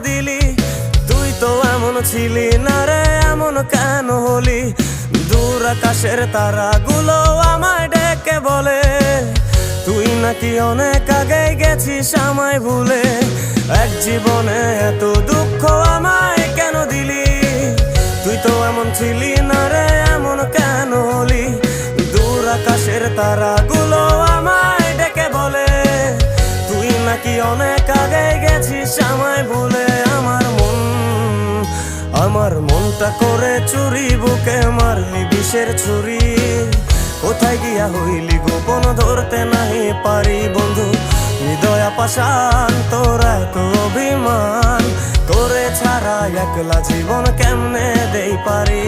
দিলি? তুই তো এমন ছিলি না রে, এমন কেন হলি? দূর আকাশের তারাগুলো আমায় ডেকে বলে তুই নাকি অনেক আগে গেছিস আমায় ভুলে। এক জীবনে এত দুঃখ আমায় কেন দিলি? তুই তো এমন ছিলি না রে, এমন কেন হলি? দূর আকাশের তারাগুলো আমায় ডেকে বলে তুই নাকি অনেক আগে গেছিস আমায় ভুলে। আমার মনটা করে চুরি, বুকে মারলি বিষের ছুরি। কোথায় গিয়া হইলি গোপন, ধরতে নাহি পারি বন্ধু। হৃদয় পাষাণ, তোরা তো অভিমান, তোরে ছাড়া একলা জীবন কেমনে দেই পারি।